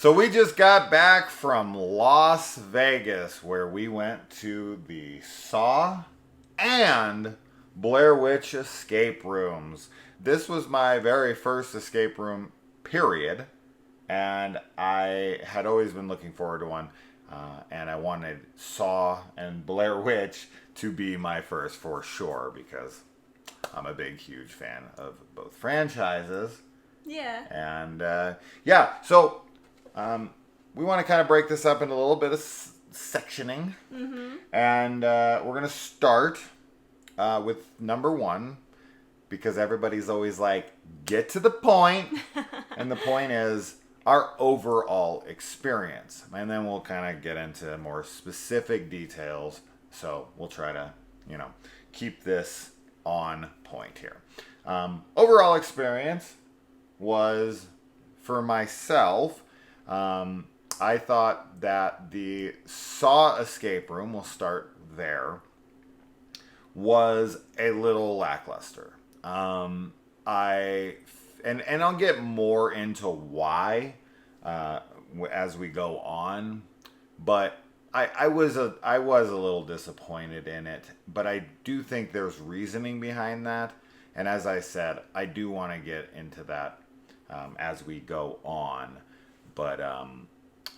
So we just got back from Las Vegas where we went to the Saw and Blair Witch escape rooms. This was my very first escape room, period. And I had always been looking forward to one. And I wanted Saw and Blair Witch to be my first for sure because I'm a big, huge fan of both franchises. Yeah. And so we want to kind of break this up into a little bit of sectioning. Mm-hmm. And we're going to start with number one because everybody's always like, get to the point. And the point is our overall experience. And then we'll kind of get into more specific details. So we'll try to, keep this on point here. Overall experience was, for myself, I thought that the Saw escape room, we'll start there, was a little lackluster. And I'll get more into why as we go on, but I was a little disappointed in it, but I do think there's reasoning behind that, and as I said, I do want to get into that as we go on. But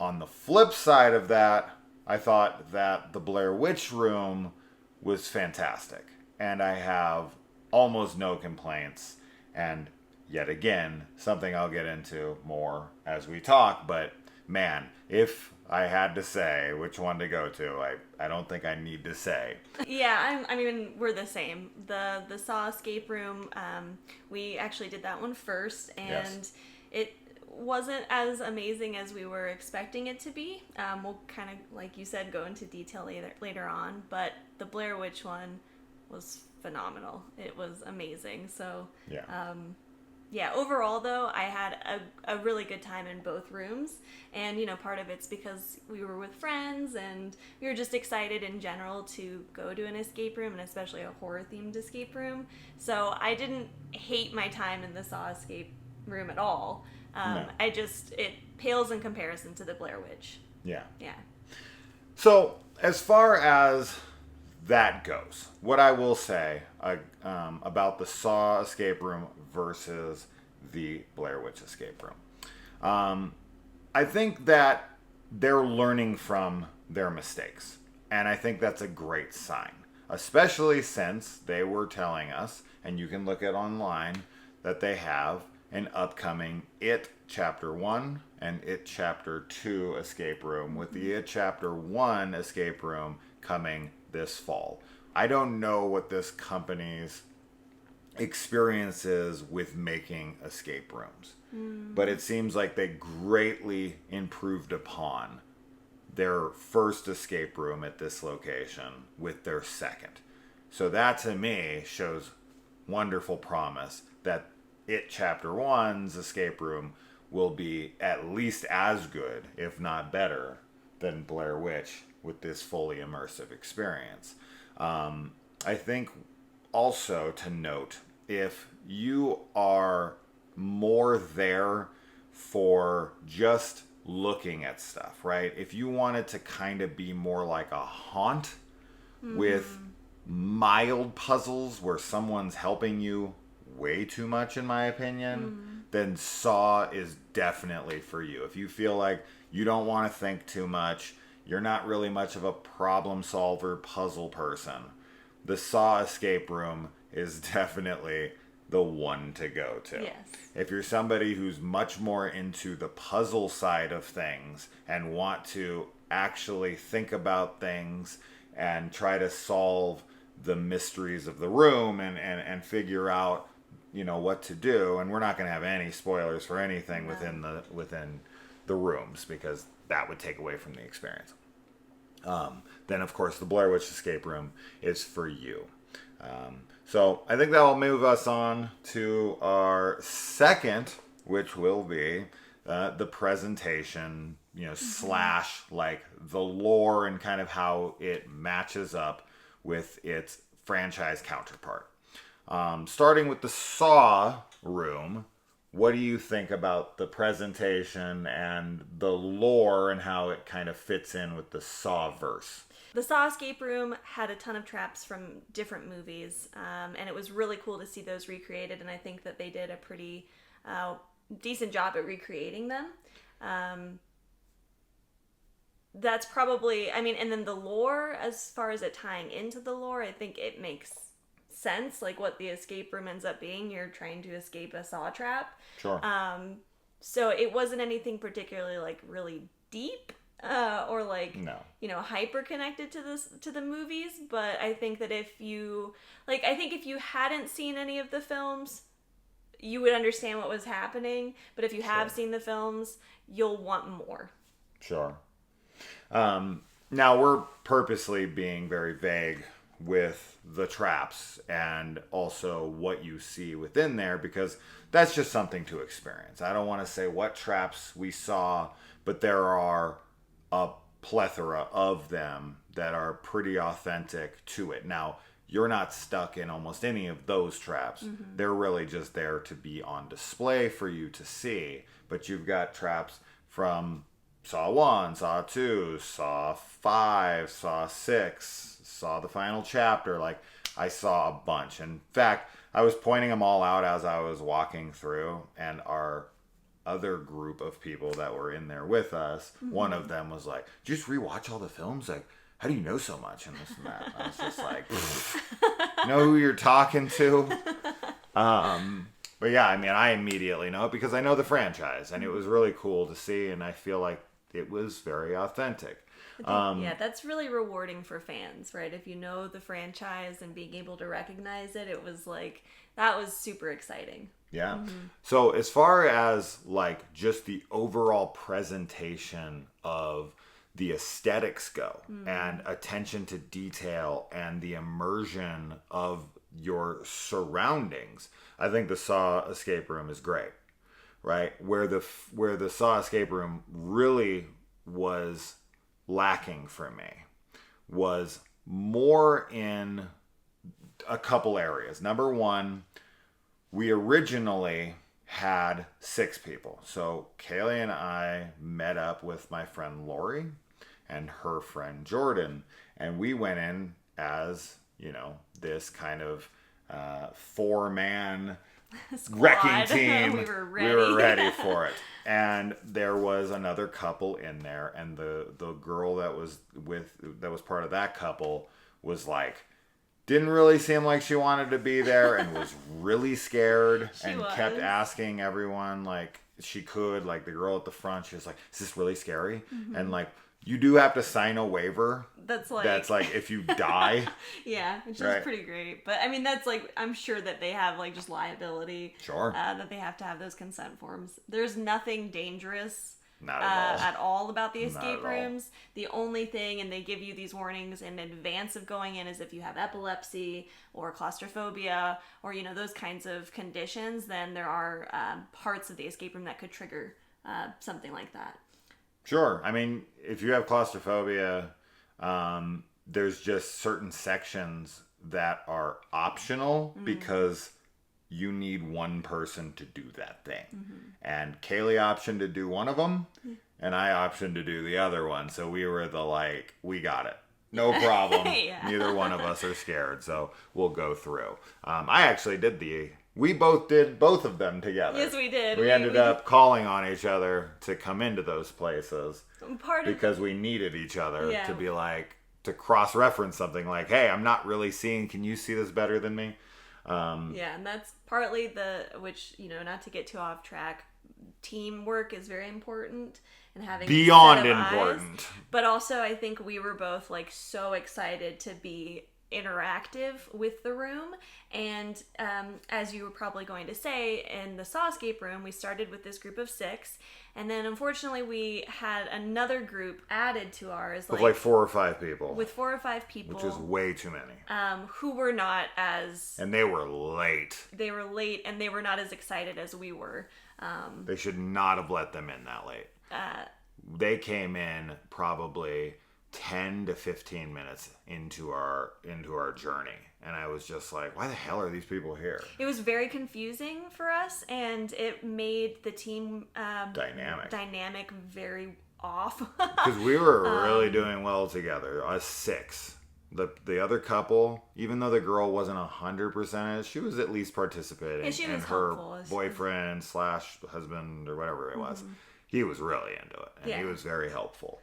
on the flip side of that, I thought that the Blair Witch room was fantastic, and I have almost no complaints. And yet again, something I'll get into more as we talk, but man, if I had to say which one to go to, I don't think I need to say. Yeah, I mean, we're the same. The Saw escape room, we actually did that one first, and Yes. It wasn't as amazing as we were expecting it to be. We'll kind of, like you said, go into detail later on, but the Blair Witch one was phenomenal. It was amazing. So, Yeah. Overall, though, I had a really good time in both rooms. And, part of it's because we were with friends and we were just excited in general to go to an escape room, and especially a horror-themed escape room. So I didn't hate my time in the Saw escape room at all. No. It pales in comparison to the Blair Witch. Yeah. Yeah. So, as far as that goes, what I will say about the Saw escape room versus the Blair Witch escape room, I think that they're learning from their mistakes. And I think that's a great sign, especially since they were telling us, and you can look at online, that they have an upcoming It Chapter 1 and It Chapter 2 escape room, with the It Chapter 1 escape room coming this fall. I don't know what this company's experience is with making escape rooms, but it seems like they greatly improved upon their first escape room at this location with their second. So that to me shows wonderful promise that It Chapter 1's escape room will be at least as good, if not better, than Blair Witch with this fully immersive experience. I think also to note, if you are more there for just looking at stuff, right? If you want it to kind of be more like a haunt with mild puzzles where someone's helping you way too much, in my opinion, then Saw is definitely for you. If you feel like you don't want to think too much, you're not really much of a problem solver, puzzle person, the Saw escape room is definitely the one to go to. Yes. If you're somebody who's much more into the puzzle side of things and want to actually think about things and try to solve the mysteries of the room and figure out, what to do, and we're not going to have any spoilers for anything within the rooms because that would take away from the experience. Then, of course, the Blair Witch escape room is for you. So I think that will move us on to our second, which will be the presentation, slash like the lore and kind of how it matches up with its franchise counterpart. Starting with the Saw room, what do you think about the presentation and the lore and how it kind of fits in with the Saw-verse? The Saw escape room had a ton of traps from different movies, and it was really cool to see those recreated, and I think that they did a pretty decent job at recreating them. That's probably, I mean, and then the lore, as far as it tying into the lore, I think it makes sense, like what the escape room ends up being. You're trying to escape a Saw trap. Sure. So it wasn't anything particularly like really deep. Or like, No. you know, hyper connected to the movies, but I think that if you hadn't seen any of the films, you would understand what was happening, but if you have seen the films, you'll want more. Sure. Now we're purposely being very vague with the traps and also what you see within there, because that's just something to experience. I don't want to say what traps we saw, but there are a plethora of them that are pretty authentic to it. Now, you're not stuck in almost any of those traps. Mm-hmm. They're really just there to be on display for you to see. But you've got traps from Saw 1, Saw 2, Saw 5, Saw 6, Saw the final chapter. Like, I saw a bunch. In fact, I was pointing them all out as I was walking through, and our other group of people that were in there with us, one of them was like, "Did you just rewatch all the films? Like, how do you know so much?" And this and that. I was just like, know who you're talking to? But yeah, I mean, I immediately know it because I know the franchise, and it was really cool to see, and I feel like it was very authentic. Yeah, that's really rewarding for fans, right? If you know the franchise and being able to recognize it, it was like, that was super exciting. Yeah. Mm-hmm. So as far as like just the overall presentation of the aesthetics go, and attention to detail and the immersion of your surroundings, I think the Saw escape room is great, right? Where the Saw escape room really was lacking for me was more in a couple areas. Number one, we originally had 6 people. So Kaylee and I met up with my friend Lori and her friend Jordan, and we went in as, you know, this kind of 4-man wrecking team. We were ready. We were ready for it. And there was another couple in there, and the girl that was part of that couple was like, didn't really seem like she wanted to be there, and was really scared and kept asking everyone like she could. Like the girl at the front, she was like, "Is this really scary?" Mm-hmm. And like, you do have to sign a waiver. That's like if you die. Yeah, which is pretty great. But I mean, that's like, I'm sure that they have like just liability. Sure. That they have to have those consent forms. There's nothing dangerous. Not at all about the escape rooms. The only thing, and they give you these warnings in advance of going in, is if you have epilepsy or claustrophobia or, you know, those kinds of conditions, then there are parts of the escape room that could trigger something like that. Sure. I mean, if you have claustrophobia, there's just certain sections that are optional because you need one person to do that thing. Mm-hmm. And Kaylee optioned to do one of them, and I optioned to do the other one. So we were we got it. No problem. Yeah. Neither one of us are scared, so we'll go through. I actually we both did both of them together. Yes, we did. We ended up calling on each other to come into those places because we needed each other to be like, to cross-reference something like, hey, I'm not really seeing, can you see this better than me? Yeah, and that's partly which, you know, not to get too off track, teamwork is very important, and having beyond important. Eyes, but also I think we were both like so excited to be interactive with the room, and as you were probably going to say, in the Saw escape room, we started with this group of 6, and then unfortunately we had another group added to ours, with like 4 or 5 people. With 4 or 5 people, which is way too many. Who were not as, and they were late. They were late, and they were not as excited as we were. They should not have let them in that late. They came in probably 10 to 15 minutes into our journey, and I was just like, why the hell are these people here? It was very confusing for us, and it made the team dynamic very off. Because we were really doing well together, us 6. The other couple, even though the girl wasn't 100%, she was at least participating. Yeah, she was and her helpful. boyfriend / husband or whatever it was, he was really into it, and he was very helpful.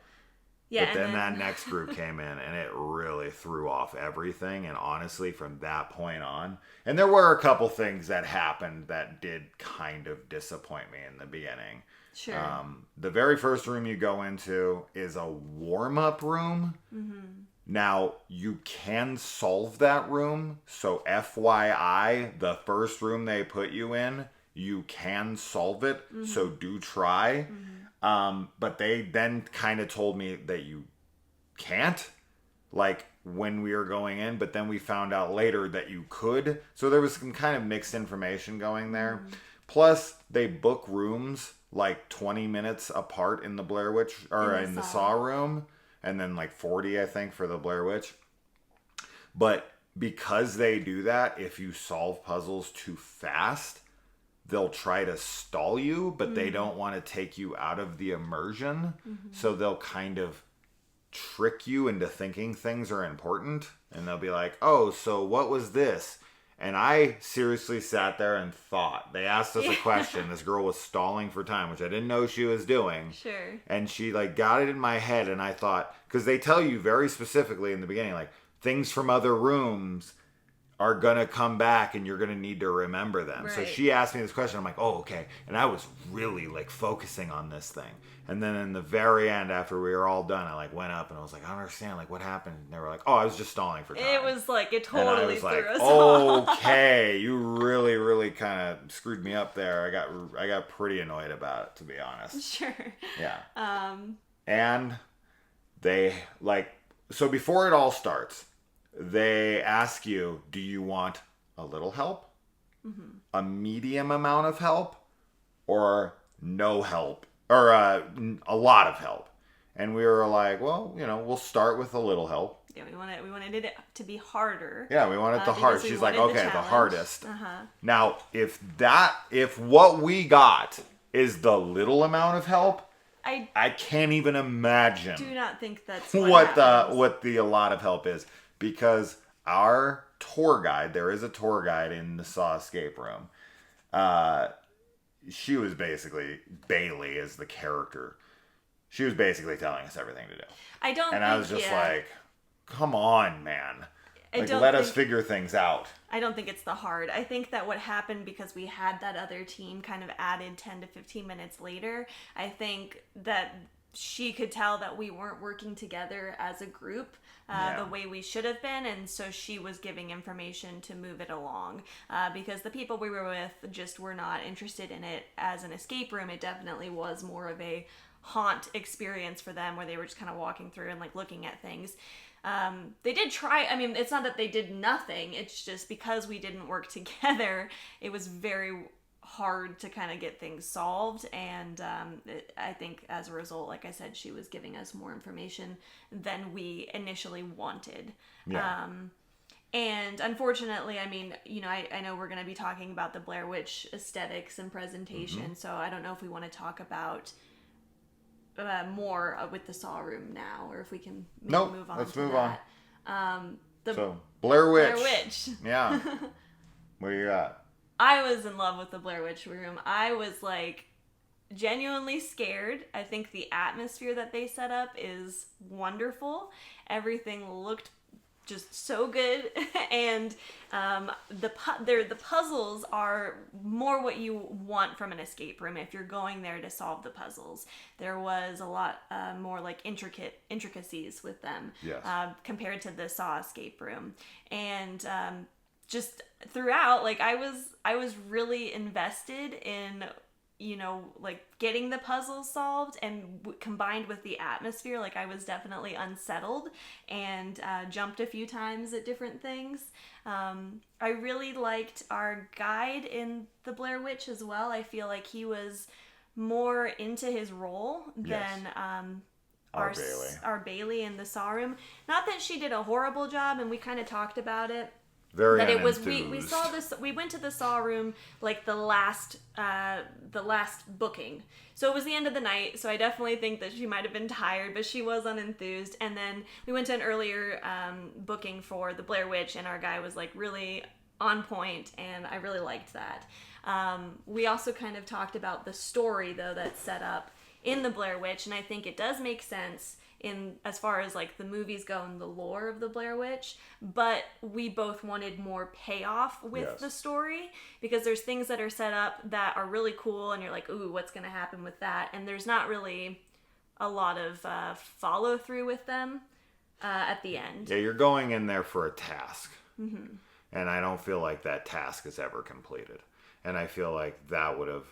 Yeah, but then that next group came in, and it really threw off everything. And honestly, from that point on, and there were a couple things that happened that did kind of disappoint me in the beginning. Sure. The very first room you go into is a warm-up room. Mm-hmm. Now, you can solve that room. So FYI, the first room they put you in, you can solve it. Mm-hmm. So do try. Mm-hmm. But they then kind of told me that you can't, like when we were going in, but then we found out later that you could. So there was some kind of mixed information going there. Mm-hmm. Plus, they book rooms like 20 minutes apart in the Blair Witch, or in the Saw room, and then like 40, I think, for the Blair Witch. But because they do that, if you solve puzzles too fast, they'll try to stall you, but they don't want to take you out of the immersion. Mm-hmm. So they'll kind of trick you into thinking things are important. And they'll be like, oh, so what was this? And I seriously sat there and thought. They asked us a question. This girl was stalling for time, which I didn't know she was doing. Sure. And she like got it in my head, and I thought, because they tell you very specifically in the beginning, like, things from other rooms are gonna come back and you're gonna need to remember them. Right. So she asked me this question. I'm like, oh, okay. And I was really like focusing on this thing. And then in the very end, after we were all done, I like went up and I was like, I don't understand, like, what happened? And they were like, oh, I was just stalling for time. It was like, it totally threw us off. Okay, you really, really kind of screwed me up there. I got pretty annoyed about it, to be honest. Sure. Yeah. And they like, so before it all starts, they ask you, do you want a little help, a medium amount of help, or no help, or a lot of help? And we were like, well, you know, we'll start with a little help. Yeah, we wanted it to be harder. Yeah, we wanted the hard. She's like, okay, the hardest. Now, if what we got is the little amount of help, I can't even imagine. Do not think that's what the a lot of help is. Because our tour guide, there is a tour guide in the Saw escape room. She was basically, Bailey is the character. She was basically telling us everything to do. I was just like, come on, man. Like, let us figure things out. I don't think it's the hard. I think that what happened, because we had that other team kind of added 10 to 15 minutes later, I think that she could tell that we weren't working together as a group the way we should have been, and so she was giving information to move it along, because the people we were with just were not interested in it as an escape room. It definitely was more of a haunt experience for them, where they were just kind of walking through and like looking at things. They did try, I mean, it's not that they did nothing, it's just because we didn't work together, it was very hard to kind of get things solved, and I think as a result, like I said, she was giving us more information than we initially wanted. Yeah. And unfortunately, I mean, you know, I know we're going to be talking about the Blair Witch aesthetics and presentation, so I don't know if we want to talk about more with the Saw room now, or if we can move on. Let's move that. On. So Blair Witch. Blair Witch. Yeah. What do you got? I was in love with the Blair Witch room. I was like genuinely scared. I think the atmosphere that they set up is wonderful. Everything looked just so good, and the puzzles are more what you want from an escape room if you're going there to solve the puzzles. There was a lot more like intricacies with them, yes, compared to the Saw escape room, and just throughout, like I was really invested in, you know, like getting the puzzles solved, and combined with the atmosphere, like I was definitely unsettled and jumped a few times at different things. I really liked our guide in the Blair Witch as well. I feel like he was more into his role than our Bailey in the Saw room. Not that she did a horrible job, and we kind of talked about it. Very But it was unenthused. we saw this. We went to the Saw room like the last booking, so it was the end of the night. So I definitely think that she might have been tired, but she was unenthused. And then we went to an earlier booking for the Blair Witch, and our guy was like really on point, and I really liked that. We also kind of talked about the story though that's set up in the Blair Witch, and I think it does make sense in as far as like the movies go and the lore of the Blair Witch, but we both wanted more payoff with the story, because there's things that are set up that are really cool and you're like, ooh, what's going to happen with that? And there's not really a lot of follow through with them at the end. Yeah, you're going in there for a task. Mm-hmm. And I don't feel like that task is ever completed. And I feel like that would have,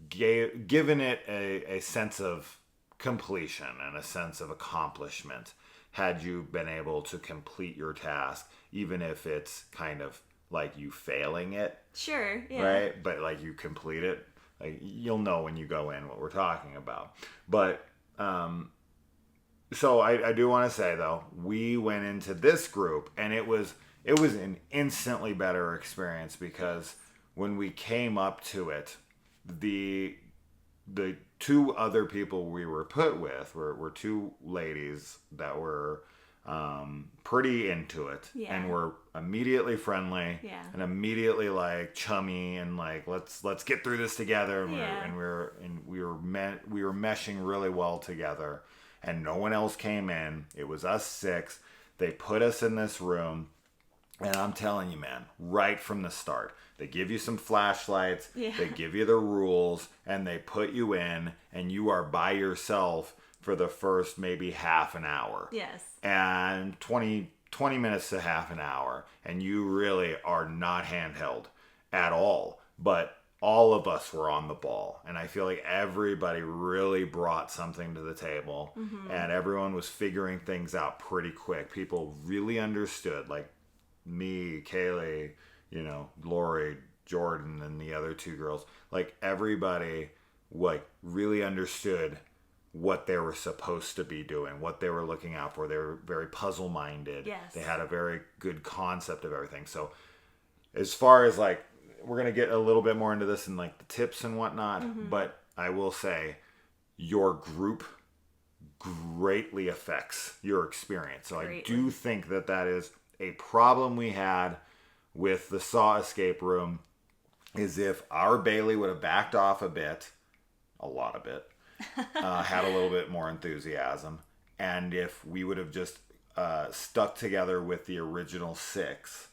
given it a sense of completion and a sense of accomplishment had you been able to complete your task, even if it's kind of like you failing it. Sure, yeah. Right? But like you complete it, like you'll know when you go in what we're talking about. But so I do want to say though, we went into this group and it was an instantly better experience, because when we came up to it, the two other people we were put with were two ladies that were pretty into it, and were immediately friendly, and immediately like chummy, and like let's get through this together, and we were meshing really well together, and no one else came in. It was us six. They put us in this room, and I'm telling you, man, right from the start, they give you some flashlights, they give you the rules, and they put you in, and you are by yourself for the first maybe half an hour. Yes. And 20 minutes to half an hour, and you really are not handheld at all. But all of us were on the ball, and I feel like everybody really brought something to the table, and everyone was figuring things out pretty quick. People really understood, like me, Kaylee, Lori, Jordan, and the other two girls, like everybody like really understood what they were supposed to be doing, what they were looking out for. They were very puzzle minded. Yes. They had a very good concept of everything. So as far as like, we're going to get a little bit more into this and like the tips and whatnot, but I will say your group greatly affects your experience. So I do think that is a problem we had with the Saw escape room, is if our Bailey would have backed off a bit, had a little bit more enthusiasm, and if we would have just stuck together with the original six,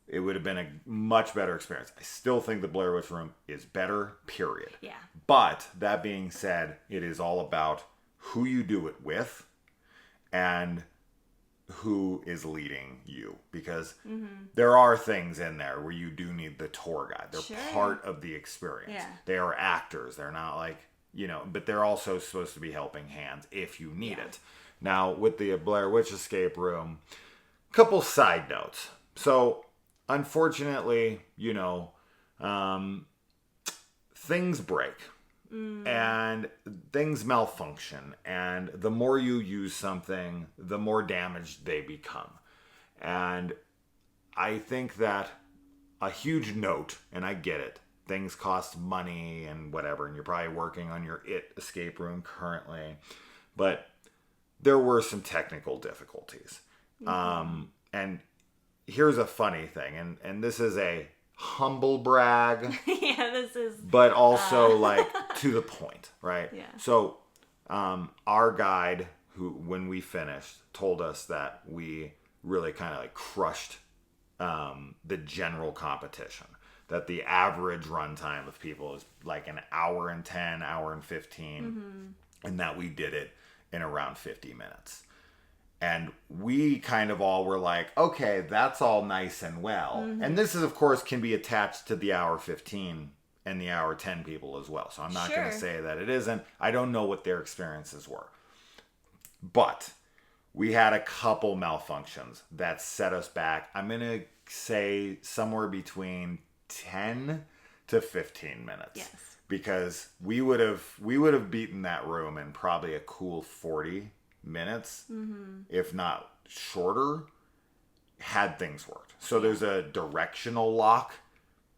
it would have been a much better experience. I still think the Blair Witch room is better, period. Yeah. But that being said, it is all about who you do it with and who is leading you, because there are things in there where you do need the tour guide. They're part of the experience. Yeah. They are actors. They're not like, but they're also supposed to be helping hands if you need it. Now, with the Blair Witch escape room, couple side notes. So, unfortunately, things break. And things malfunction, and the more you use something, the more damaged they become. And I think that a huge note, and I get it, things cost money and whatever, and you're probably working on your escape room currently, but there were some technical difficulties. And here's a funny thing, and this is a humble brag. This is. But also like to the point, right? Yeah. So our guide, who when we finished, told us that we really kind of like crushed the general competition. That the average runtime of people is like an hour and 10, hour and 15, and that we did it in around 50 minutes. And we kind of all were like, okay, that's all nice and well. And this is, of course, can be attached to the hour 15 and the hour 10 people as well. So I'm not going to say that it isn't. I don't know what their experiences were. But we had a couple malfunctions that set us back. I'm going to say somewhere between 10 to 15 minutes. Yes. because we would have beaten that room in probably a cool 40 minutes, if not shorter, had things worked. So there's a directional lock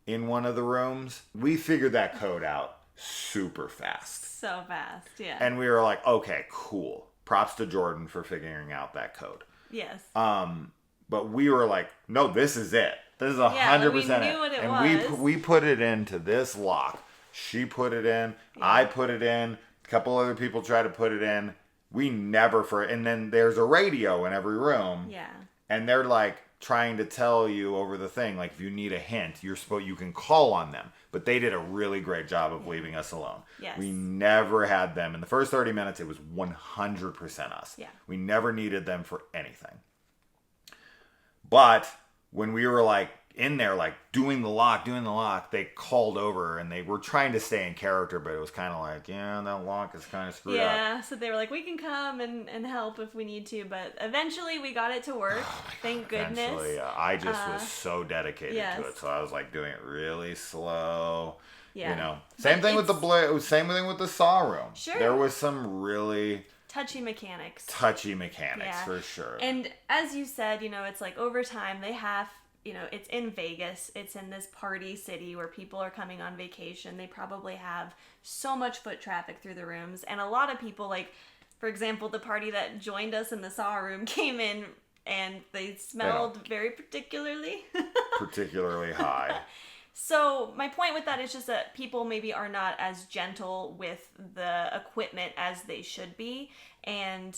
in one of the rooms. We figured that code out super fast. So fast, yeah. And we were like, okay, cool. Props to Jordan for figuring out that code. Yes. But we were like, no, this is it. This is 100% we knew it. what it and was. we put it into this lock. She put it in. Yeah. I put it in. A couple other people tried to put it in. We never and then there's a radio in every room. Yeah. And they're like trying to tell you over the thing, like if you need a hint, you can call on them. But they did a really great job of leaving us alone. Yes. We never had them. In the first 30 minutes, it was 100% us. Yeah. We never needed them for anything. But when we were like in there, like doing the lock, they called over and they were trying to stay in character, but it was kind of like, yeah, that lock is kind of screwed up. Yeah, so they were like, we can come and help if we need to, but eventually we got it to work. Thank goodness. Eventually, I just was so dedicated to it, so I was like doing it really slow. Yeah. You know, same thing with the Saw room. Sure. There was some really touchy mechanics for sure. And as you said, you know, it's like over time they have, you know, it's in Vegas. It's in this party city where people are coming on vacation. They probably have so much foot traffic through the rooms. And a lot of people, like, for example, the party that joined us in the Saw room came in and they smelled very particularly high. So my point with that is just that people maybe are not as gentle with the equipment as they should be. And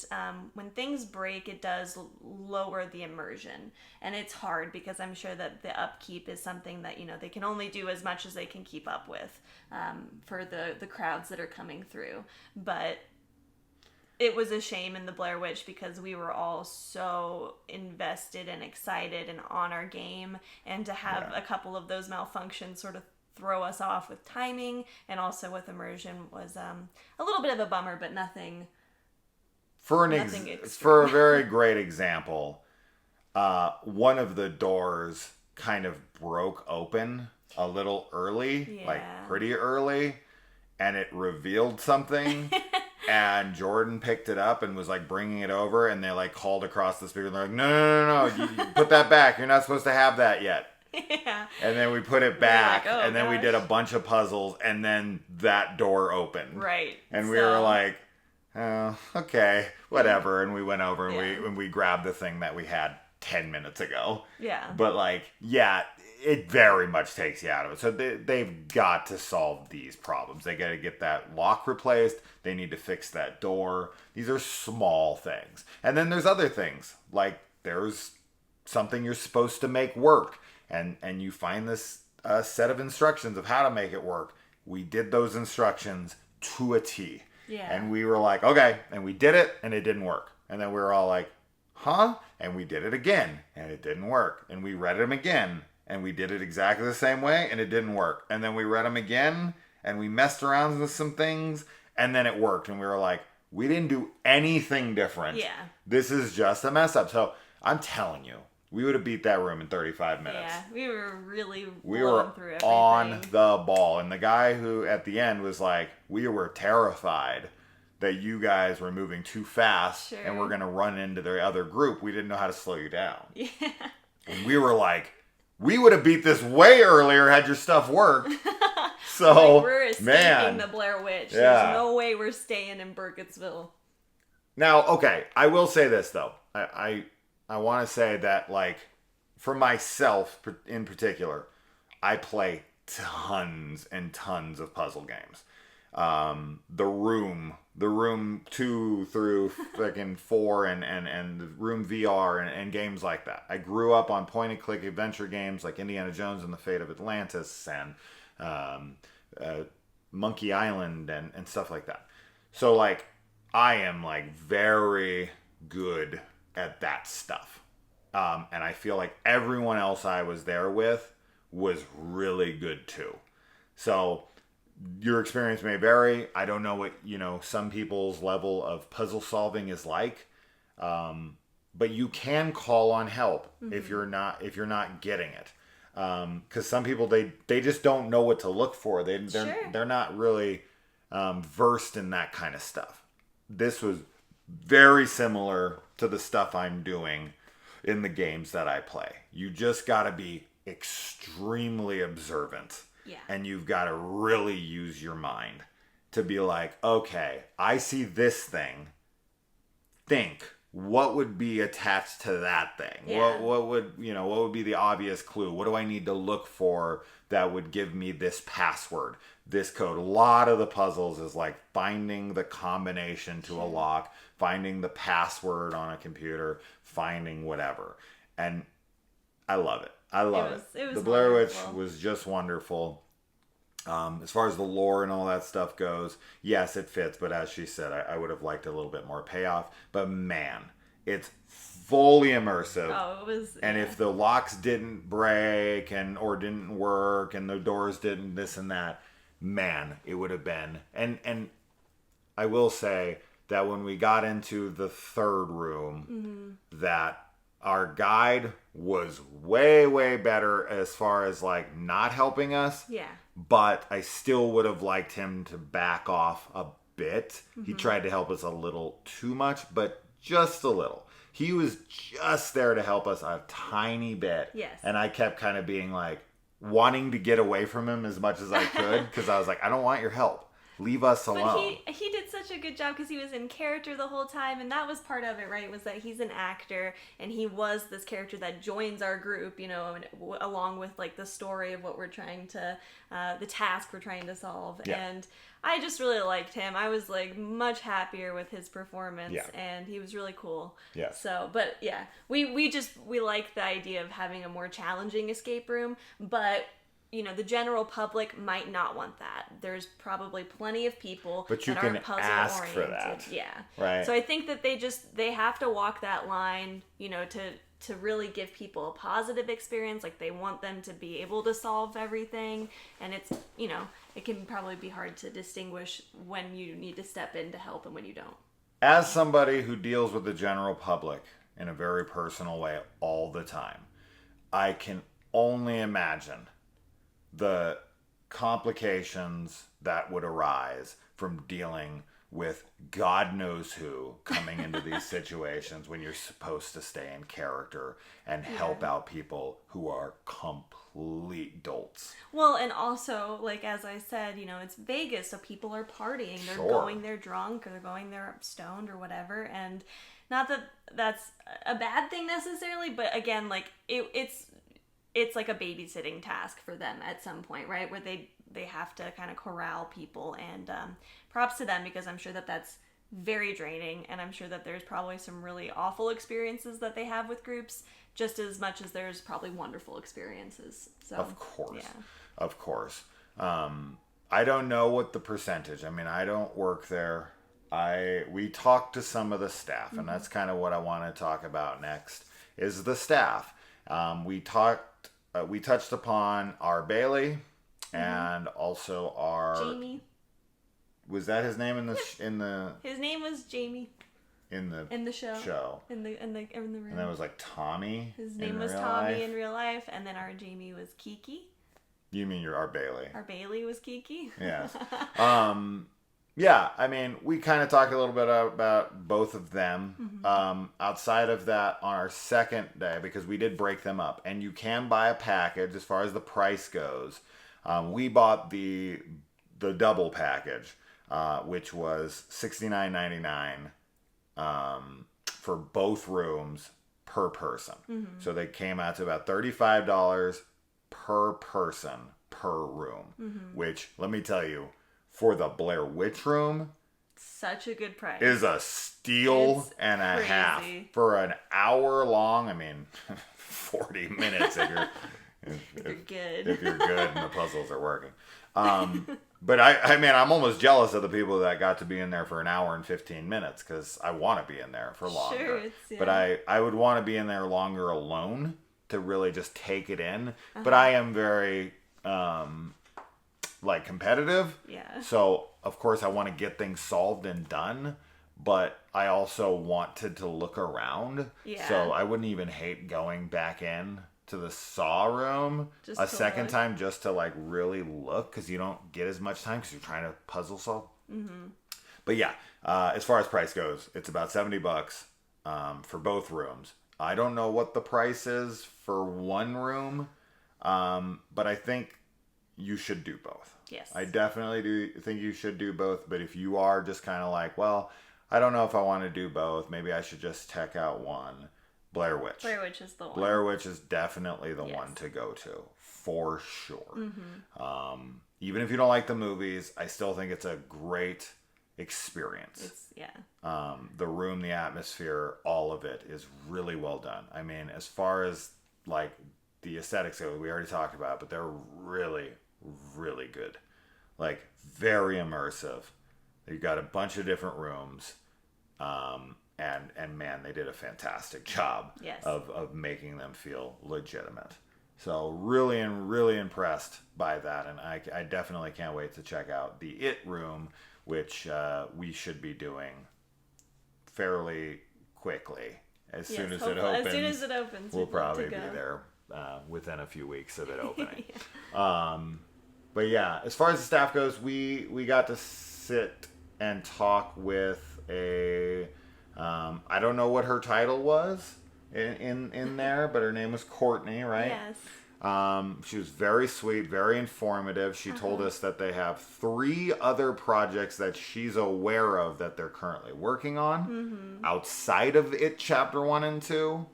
when things break, it does lower the immersion. And it's hard because I'm sure that the upkeep is something that, you know, they can only do as much as they can keep up with for the crowds that are coming through. But it was a shame in the Blair Witch because we were all so invested and excited and on our game. And to have a couple of those malfunctions sort of throw us off with timing and also with immersion was a little bit of a bummer, but nothing... For a very great example, one of the doors kind of broke open a little early, like pretty early, and it revealed something. And Jordan picked it up and was like bringing it over, and they like called across the speaker. And they're like, no, you put that back. You're not supposed to have that yet. Yeah. And then we put it back, like, and then we did a bunch of puzzles, and then that door opened. Right. And we were like, oh, okay, whatever. And we went over and we grabbed the thing that we had 10 minutes ago. Yeah. But like, it very much takes you out of it. So they've got to solve these problems. They got to get that lock replaced. They need to fix that door. These are small things. And then there's other things. Like there's something you're supposed to make work. And you find this set of instructions of how to make it work. We did those instructions to a T. Yeah. And we were like, okay. And we did it, and it didn't work. And then we were all like, huh? And we did it again, and it didn't work. And we read them again, and we did it exactly the same way, and it didn't work. And then we read them again, and we messed around with some things, and then it worked. And we were like, we didn't do anything different. Yeah. This is just a mess up. So I'm telling you, we would have beat that room in 35 minutes. Yeah, we were really blowing through everything. On the ball. And the guy who at the end was like, we were terrified that you guys were moving too fast and we're going to run into the other group. We didn't know how to slow you down. Yeah. And we were like, we would have beat this way earlier had your stuff worked. So, like we're escaping the Blair Witch. Yeah. There's no way we're staying in Burkittsville. Now, okay, I will say this, though. I want to say that, like, for myself in particular, I play tons and tons of puzzle games. The Room 2 through freaking 4 and the Room VR and games like that. I grew up on point-and-click adventure games like Indiana Jones and the Fate of Atlantis and Monkey Island and stuff like that. So, like, I am, like, very good at that stuff. And I feel like everyone else I was there with was really good too. So your experience may vary. I don't know what, some people's level of puzzle solving is like. But you can call on help if you're not getting it. Because some people, they just don't know what to look for. They're not really versed in that kind of stuff. This was very similar to the stuff I'm doing in the games that I play. You just got to be extremely observant. Yeah. And you've got to really use your mind to be like, okay, I see this thing. Think, what would be attached to that thing? Yeah. What would be the obvious clue? What do I need to look for that would give me this password, this code? A lot of the puzzles is like finding the combination to a lock, finding the password on a computer, finding whatever. And I love it. I love it. It was The Blair Witch wonderful. was just wonderful. As far as the lore and all that stuff goes, yes, it fits. But as she said, I would have liked a little bit more payoff. But man, it's fully immersive. Oh, it was. And if the locks didn't break or didn't work and the doors didn't this and that, man, it would have been. And I will say that when we got into the third room, that our guide was way, way better as far as like not helping us. Yeah. But I still would have liked him to back off a bit. He tried to help us a little too much, but just a little. He was just there to help us a tiny bit. Yes. And I kept kind of being like, wanting to get away from him as much as I could, because I was like, I don't want your help. Leave us alone. But he did such a good job because he was in character the whole time, and that was part of it, right? Was that he's an actor, and he was this character that joins our group, and along with like the story of what we're trying to, the task we're trying to solve. Yeah. And I just really liked him. I was like much happier with his performance, Yeah. and he was really cool. Yeah. So, but yeah, we like the idea of having a more challenging escape room, but the general public might not want that. There's probably plenty of people But you that can aren't puzzle ask oriented. for that. Yeah. Right. So I think that they have to walk that line, to really give people a positive experience. Like they want them to be able to solve everything. And it's, it can probably be hard to distinguish when you need to step in to help and when you don't. As somebody who deals with the general public in a very personal way all the time, I can only imagine the complications that would arise from dealing with God knows who coming into these situations when you're supposed to stay in character and help out people who are complete dolts. Well, and also, like as I said, it's Vegas, so people are partying. They're Sure. going there drunk, or they're going there stoned or whatever. And not that that's a bad thing necessarily, but again, like it's like a babysitting task for them at some point, right? Where they have to kind of corral people, and props to them, because I'm sure that that's very draining, and I'm sure that there's probably some really awful experiences that they have with groups, just as much as there's probably wonderful experiences. So Of course. yeah. Of course. I don't know what the percentage. I mean, I don't work there. We talked to some of the staff, and that's kind of what I want to talk about next, is the staff. We touched upon our Bailey and also our Jamie. Was that his name in the His name was Jamie in the show. In the room. And that was like Tommy. His name was real Tommy life? in real life, and then our Jamie was Kiki. You mean our Bailey? Our Bailey was Kiki. Yes. Yeah, I mean, we kind of talked a little bit about both of them. Outside of that, on our second day, because we did break them up, and you can buy a package as far as the price goes. We bought the double package, which was $69.99 for both rooms per person. So they came out to about $35 per person per room, which, let me tell you, for the Blair Witch room, Such a good price. is a steal It's and a half. crazy. For an hour long, I mean, 40 minutes if you're... If you're good. If you're good and the puzzles are working. But I mean, I'm almost jealous of the people that got to be in there for an hour and 15 minutes, because I want to be in there for longer. Sure, But I would want to be in there longer alone to really just take it in. But I am very competitive. Yeah. So of course I want to get things solved and done, but I also wanted to look around. Yeah. So I wouldn't even hate going back in to the Saw room Just a to second look. time just to like really look, because you don't get as much time because you're trying to puzzle solve. Mm-hmm. But yeah, as far as price goes, it's about $70 for both rooms. I don't know what the price is for one room, but I think you should do both. Yes. I definitely do think you should do both, but if you are just kind of like, well, I don't know if I want to do both, maybe I should just check out one. Blair Witch. Blair Witch is the one. Blair Witch is definitely the Yes. one to go to, for sure. Even if you don't like the movies, I still think it's a great experience. The room, the atmosphere, all of it is really well done. I mean, as far as like the aesthetics go, we already talked about it, but they're really, really good. Like, very immersive. You've got a bunch of different rooms. And man, they did a fantastic job Yes. of making them feel legitimate. So really impressed by that, and I definitely can't wait to check out the It room, which we should be doing fairly quickly. As soon as it opens, we'll probably be there within a few weeks of it opening. But yeah, as far as the staff goes, we got to sit and talk with a I don't know what her title was in there, but her name was Courtney, right? Yes. She was very sweet, very informative. She told us that they have 3 other projects that she's aware of that they're currently working on outside of It Chapter 1 and 2.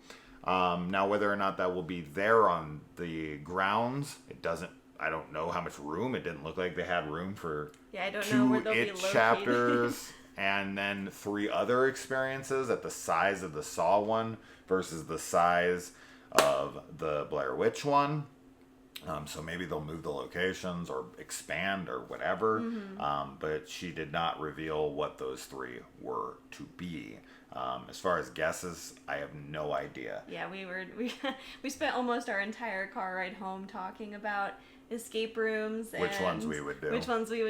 Now, whether or not that will be there on the grounds, I don't know how much room. It didn't look like they had room for I don't know where 2 they'll be It located. chapters and then 3 other experiences at the size of the Saw one versus the size of the Blair Witch one. So maybe they'll move the locations or expand or whatever. But she did not reveal what those 3 were to be. As far as guesses, I have no idea. Yeah, we spent almost our entire car ride home talking about escape rooms and Which ones we would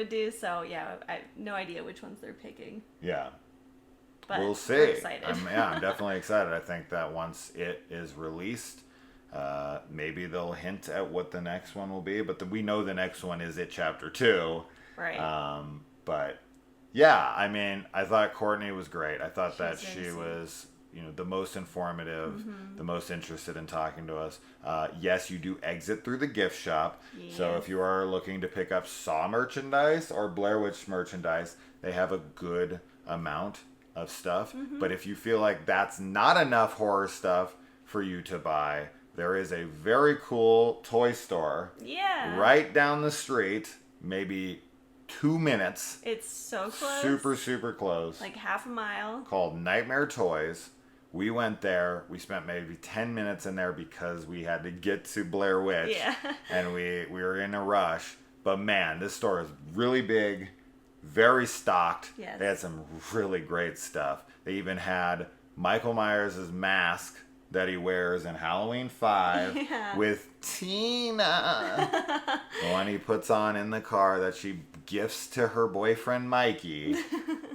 do. So yeah, I have no idea which ones they're picking. Yeah. But we'll see. We're excited. I'm definitely excited. I think that once it is released, maybe they'll hint at what the next one will be. But we know the next one is It Chapter 2. Right. But yeah, I mean, I thought Courtney was great. I thought that She's she very sweet. was, the most informative, the most interested in talking to us. Yes, you do exit through the gift shop. So Yes. if you are looking to pick up Saw merchandise or Blair Witch merchandise, they have a good amount of stuff. But if you feel like that's not enough horror stuff for you to buy, there is a very cool toy store right down the street, maybe 2 minutes. It's so close. Super close. Like half a mile. Called Nightmare Toys. We went there. We spent maybe 10 minutes in there because we had to get to Blair Witch. Yeah. And we were in a rush. But man, this store is really big, very stocked. Yes. They had some really great stuff. They even had Michael Myers' mask that he wears in Halloween 5 with Tina. The one he puts on in the car that she gifts to her boyfriend Mikey,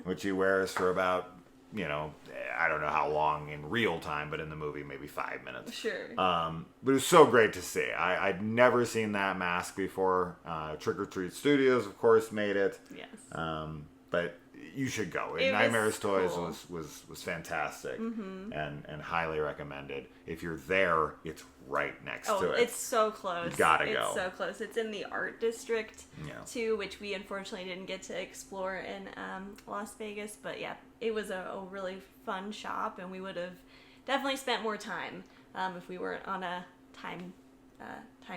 which he wears for about, I don't know how long in real time, but in the movie maybe 5 minutes. Sure. But it was so great to see. I'd never seen that mask before. Trick or Treat Studios, of course, made it. Yes. But you should go. It Nightmares was Toys cool. was fantastic and highly recommended. If you're there, it's right next to it. It's so close. You gotta go. It's so close. It's in the art district too, which we unfortunately didn't get to explore in Las Vegas. But yeah, it was a really fun shop, and we would have definitely spent more time if we weren't on a time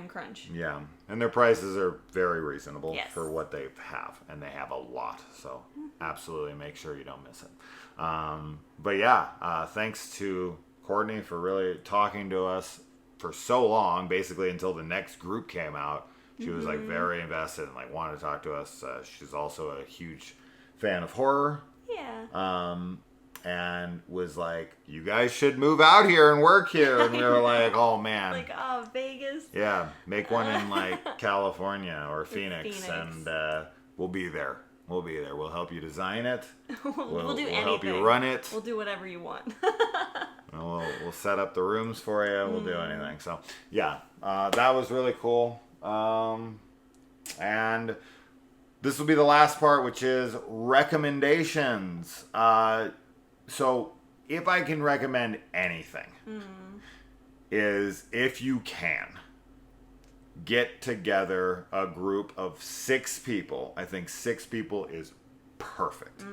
crunch. Yeah, and their prices are very reasonable Yes. for what they have, and they have a lot. So absolutely make sure you don't miss it. But yeah, thanks to Courtney for really talking to us for so long, basically until the next group came out. She was like very invested and like wanted to talk to us. She's also a huge fan of horror. Yeah. And was like, you guys should move out here and work here. And we were like, oh man. Like, Vegas. Yeah, make one in like California or Phoenix. And we'll be there. We'll help you design it. We'll do anything. We'll help you run it. We'll do whatever you want. We'll set up the rooms for you. We'll do anything. So, yeah, that was really cool. And this will be the last part, which is recommendations. So, if I can recommend anything, is if you can, get together a group of 6 people. I think 6 people is perfect.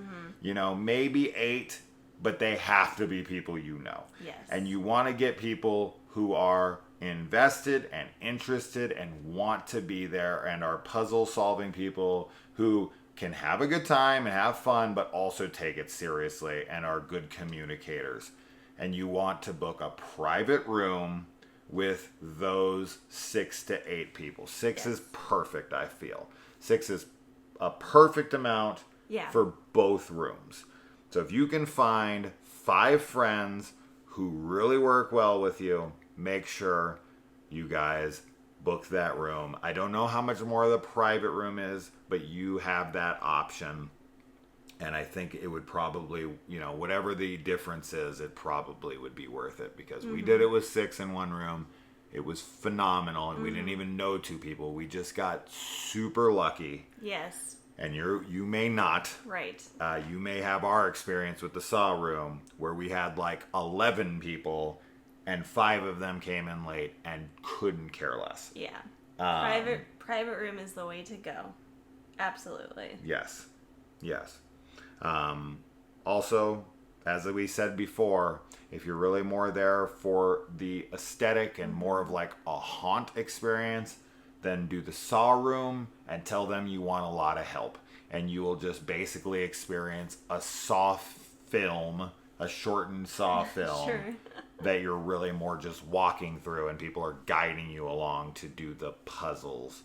You know, maybe 8, but they have to be people you know. Yes. And you want to get people who are invested and interested and want to be there and are puzzle solving people who can have a good time and have fun, but also take it seriously and are good communicators. And you want to book a private room with those 6 to 8 people. 6 is perfect, I feel. 6 is a perfect amount for both rooms. So if you can find 5 friends who really work well with you, make sure you guys book that room. I don't know how much more the private room is, but you have that option. And I think it would probably, you know, whatever the difference is, it probably would be worth it, because we did it with 6 in one room. It was phenomenal, and we didn't even know 2 people. We just got super lucky. Yes. And you may not. Right. You may have our experience with the Saw room, where we had like 11 people, and 5 of them came in late and couldn't care less. Yeah. Private room is the way to go. Absolutely. Yes. Also, as we said before, if you're really more there for the aesthetic and more of like a haunt experience, then do the Saw room and tell them you want a lot of help. And you will just basically experience a Saw film, a shortened Saw film, that you're really more just walking through, and people are guiding you along to do the puzzles.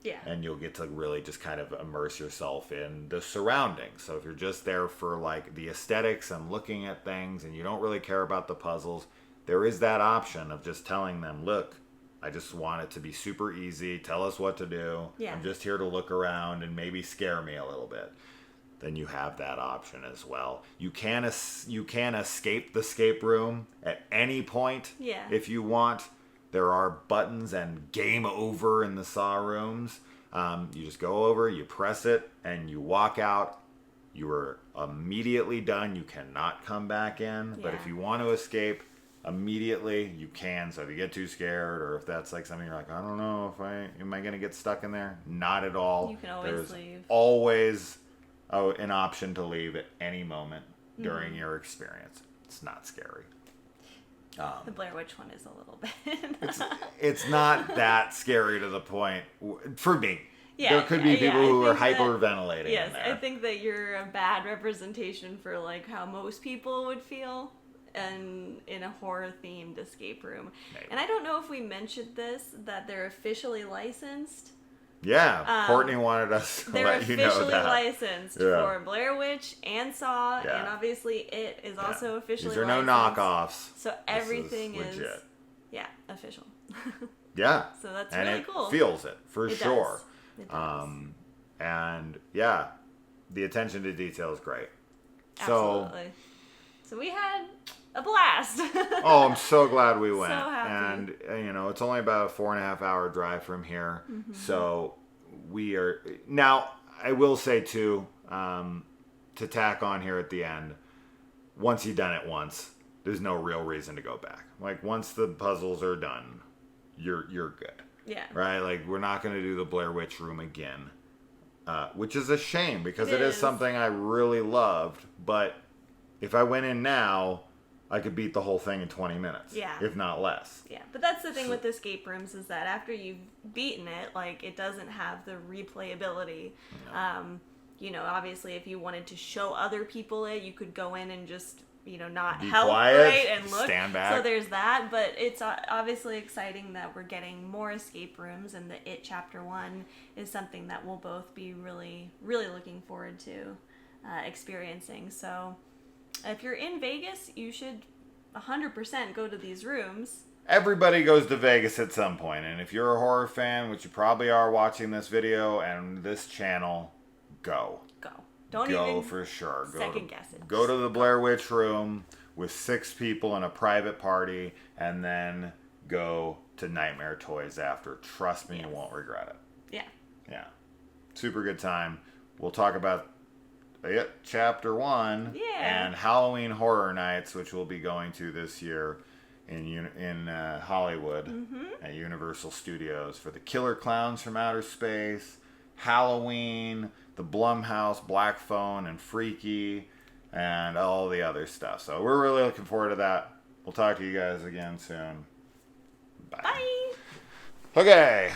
Yeah. And you'll get to really just kind of immerse yourself in the surroundings. So if you're just there for like the aesthetics and looking at things and you don't really care about the puzzles, there is that option of just telling them, look, I just want it to be super easy. Tell us what to do. Yeah. I'm just here to look around and maybe scare me a little bit. Then you have that option as well. You can escape the escape room at any point if you want. There are buttons and game over in the Saw rooms. You just go over, you press it, and you walk out. You are immediately done. You cannot come back in. But if you want to escape immediately, you can. So if you get too scared, or if that's like something you're like, I don't know, am I going to get stuck in there? Not at all. You can always leave. Always an option to leave at any moment during your experience. It's not scary. The Blair Witch one is a little bit. It's not that scary to the point, for me. Yeah, there could be people who are hyperventilating. Yes, in there. I think that you're a bad representation for like how most people would feel in a horror themed escape room. Maybe. And I don't know if we mentioned this, that they're officially licensed. Yeah, Courtney wanted us to let you know that. They're officially licensed for Blair Witch and Saw, and obviously It is also officially licensed. These are no knockoffs. So everything is legit. Official. Yeah. So that's and really it cool. Feels it, for sure. It does. And yeah, the attention to detail is great. Absolutely. So we had a blast. Oh, I'm so glad we went. So happy. And, it's only about a 4.5 hour drive from here. Mm-hmm. So we are... Now, I will say, too, to tack on here at the end, once you've done it once, there's no real reason to go back. Like, once the puzzles are done, you're good. Yeah. Right? Like, we're not going to do the Blair Witch room again. Which is a shame, because it is something I really loved. But if I went in now, I could beat the whole thing in 20 minutes. Yeah. If not less. Yeah. But that's the thing with escape rooms, is that after you've beaten it, like, it doesn't have the replayability. No. Obviously, if you wanted to show other people it, you could go in and just, not be help, quiet, right? And look. Stand back. So there's that. But it's obviously exciting that we're getting more escape rooms, and the It Chapter 1 is something that we'll both be really, really looking forward to experiencing. So if you're in Vegas, you should 100% go to these rooms. Everybody goes to Vegas at some point, and if you're a horror fan, which you probably are watching this video and this channel, go. Don't go even for sure. Second guess it. Go to the Blair Witch room with 6 people in a private party, and then go to Nightmare Toys after. Trust me, you won't regret it. Yeah. Yeah. Super good time. We'll talk about it, Chapter 1 and Halloween Horror Nights, which we'll be going to this year in Hollywood at Universal Studios for the Killer Clowns from Outer Space, Halloween, the Blumhouse Black Phone and Freaky, and all the other stuff. So we're really looking forward to that. We'll talk to you guys again soon. Bye. Bye. Okay.